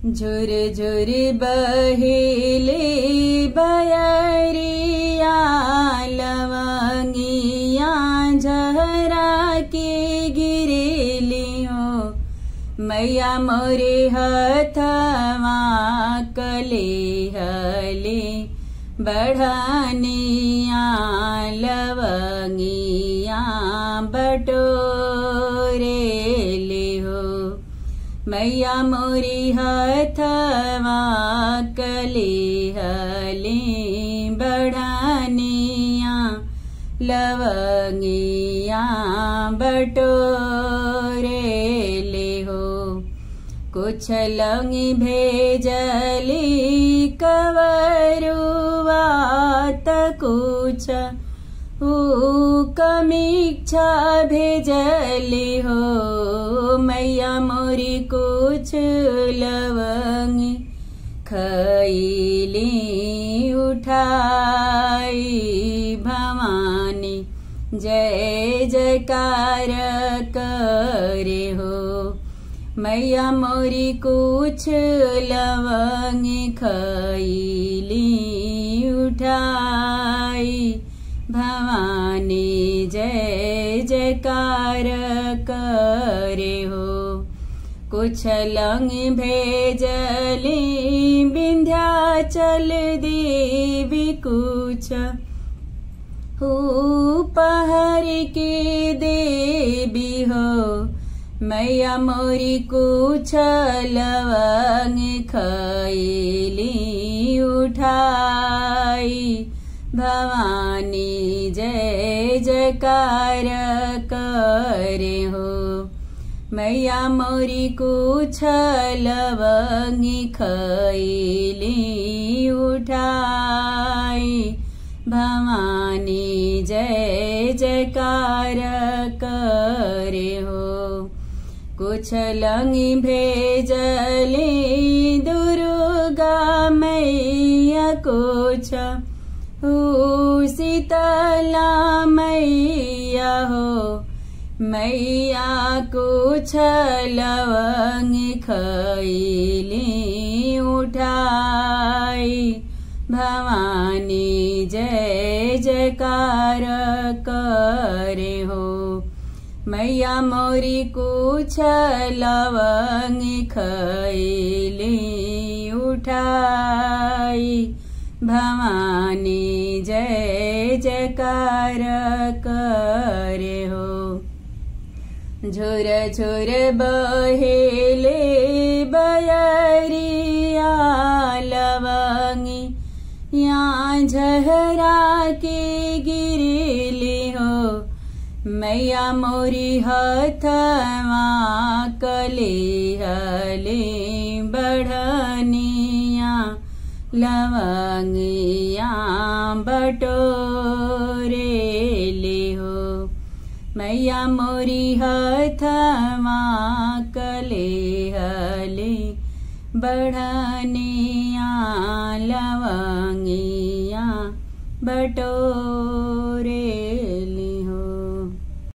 झुर झुर बहेले बयरिया लवंगिया झहरा के गिरेली हो मैया मोरे हथवा कले हले बढ़निया लवंगिया बटोरे ले हो मैया मोरी हथवा कले हले बढ़निया लवंगिया बटोरे ले हो कुछ लंगी भेजली कवरुआ त कुछ कमीक्षा भेजली हो मैया मोरी कुछ लवंगी खैली उठाई भवानी जय जयकार करे हो मैया मोरी कुछ लवंगी खैली उठाई भवानी जय जयकार करे हो कुछ लंगी भेजली विंध्याचल देवी कुछ उपहार के देवी हो मैया मोरी कुछ लवंगी खैली उठाई भवानी जय जयकार करे हो मैया मोरी कुछ लवंगी खैली उठाई भवानी जय जयकार करे हो कुछ लंगी भेजली दुर्गा मैया कुछ शीतला मैया हो मैया कुछ लवंगी खैली उठाई भवानी जय जयकार करे हो मैया मोरी कुछ लवंगी खैली उठाई भवानी जय जयकार करे हो झुर झुर बहेले बयरिया लवंगी यहाँ झहरा के गिरेली हो मैया मोरी हथवा कले हले बढ़निया लवंगिया बटोरे ले हो मैया मोरी हथवा कले हले बढ़निया लवंगिया बटोरे